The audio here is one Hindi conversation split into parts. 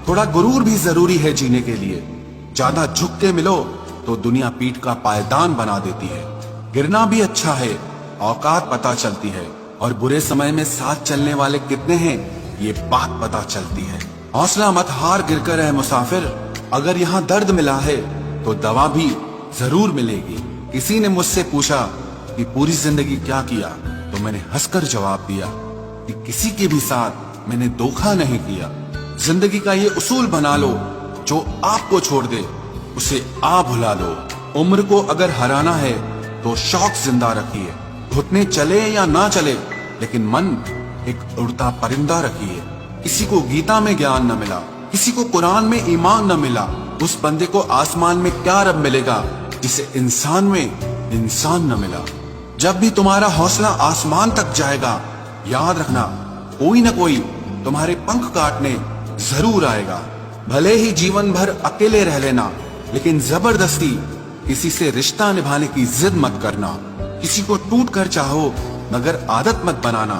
थोड़ा गुरूर भी जरूरी है जीने के लिए। ज्यादा झुक के मिलो तो दुनिया पीठ का पायदान बना देती है। गिरना भी अच्छा है, औकात पता चलती है, और बुरे समय में साथ चलने वाले कितने हैं ये बात पता चलती है। हौसला मत हार, गिर कर है मुसाफिर। अगर यहाँ दर्द मिला है तो दवा भी जरूर मिलेगी। किसी ने मुझसे पूछा कि पूरी जिंदगी क्या किया, तो मैंने हंसकर जवाब दिया कि किसी के भी साथ मैंने धोखा नहीं किया। जिंदगी का ये उसूल बना लो, जो आपको छोड़ दे उसे आप भुला लो। उम्र को अगर हराना है तो शौक जिंदा रखिए। घुटने चले या ना चले, लेकिन मन एक उड़ता परिंदा रखिए। किसी को गीता में ज्ञान न मिला, किसी को कुरान में ईमान न मिला, उस बंदे को आसमान में क्या रब मिलेगा जिसे इंसान में इंसान न मिला। जब भी तुम्हारा हौसला आसमान तक जाएगा, याद रखना कोई न कोई तुम्हारे पंख काटने जरूर आएगा। भले ही जीवन भर अकेले रह लेना, लेकिन जबरदस्ती किसी से रिश्ता निभाने की जिद मत करना। किसी को टूट कर चाहो, मगर आदत मत बनाना,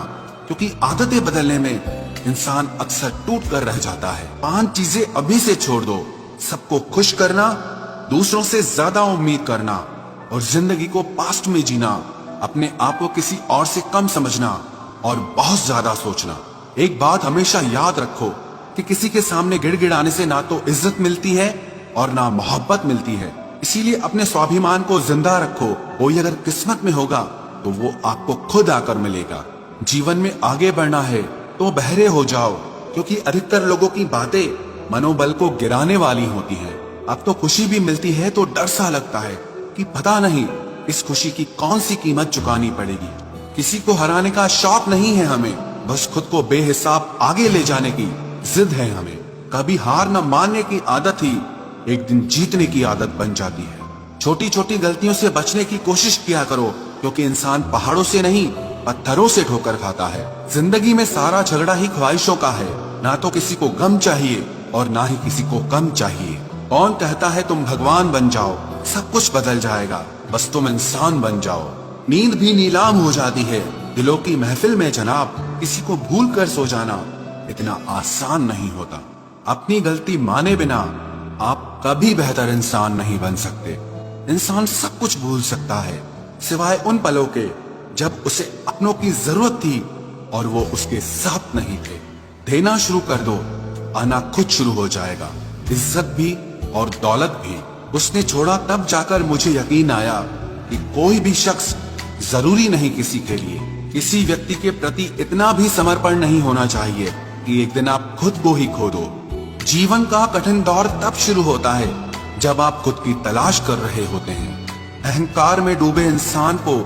क्योंकि आदतें बदलने में इंसान अक्सर टूट कर रह जाता है। 5 चीजें अभी से छोड़ दो। सबको खुश करना, दूसरों से ज्यादा उम्मीद करना, और जिंदगी को पास्ट में जीना। अपने आप को किसी और से कम समझना और बहुत ज्यादा सोचना। एक बात हमेशा याद रखो कि किसी के सामने गिड़गिड़ाने से ना तो इज्जत मिलती है और ना मोहब्बत मिलती है। इसीलिए अपने स्वाभिमान को जिंदा रखो। कोई अगर किस्मत में होगा तो वो आपको खुद आकर मिलेगा। जीवन में आगे बढ़ना है तो बहरे हो जाओ, क्योंकि अधिकतर लोगों की बातें मनोबल को गिराने वाली होती हैं। अब तो खुशी भी मिलती है तो डर सा लगता है कि पता नहीं इस खुशी की कौन सी कीमत चुकानी पड़ेगी। किसी को हराने का शौक नहीं है हमें, बस खुद को बेहिसाब आगे ले जाने की जिद है हमें। कभी हार न मानने की आदत ही एक दिन जीतने की आदत बन जाती है। छोटी छोटी गलतियों से बचने की कोशिश किया करो, क्योंकि इंसान पहाड़ों से नहीं पत्थरों से ठोकर खाता है। जिंदगी में सारा झगड़ा ही ख्वाहिशों का है। ना तो किसी को गम चाहिए और ना ही किसी को कम चाहिए। कौन कहता है तुम भगवान बन जाओ, सब कुछ बदल जाएगा, बस तुम इंसान बन जाओ। नींद भी नीलाम हो जाती है दिलों की महफिल में जनाब। किसी को भूल कर सो जाना इतना आसान नहीं होता। अपनी गलती माने बिना आप कभी बेहतर इंसान नहीं बन सकते। इंसान सब कुछ भूल सकता है, सिवाय उन पलों के जब उसे अपनों की जरूरत थी और वो उसके साथ नहीं थे। देना शुरू कर दो, आना खुद शुरू हो जाएगा। इज्जत भी और दौलत भी उसने छोड़ा, तब जाकर मुझे यकीन आया कि कोई भी शख्स जरूरी नहीं किसी के लिए। किसी व्यक्ति के प्रति इतना भी समर्पण नहीं होना चाहिए कि एक दिन आप खुद को ही खो दो। जीवन का कठिन दौर तब शुरू होता है जब आप खुद की तलाश कर रहे होते हैं। अहंकार में डूबे इंसान को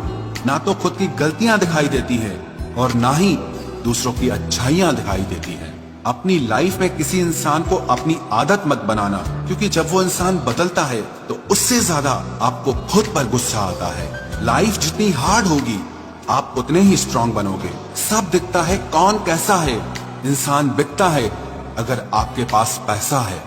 ना तो खुद की गलतियां दिखाई देती है और ना ही दूसरों की अच्छाइयां दिखाई देती है। अपनी लाइफ में किसी इंसान को अपनी आदत मत बनाना, क्योंकि जब वो इंसान बदलता है तो उससे ज्यादा आपको खुद पर गुस्सा आता है। लाइफ जितनी हार्ड होगी आप उतने ही स्ट्रांग बनोगे। सब दिखता है कौन कैसा है, इंसान बिकता है अगर आपके पास पैसा है।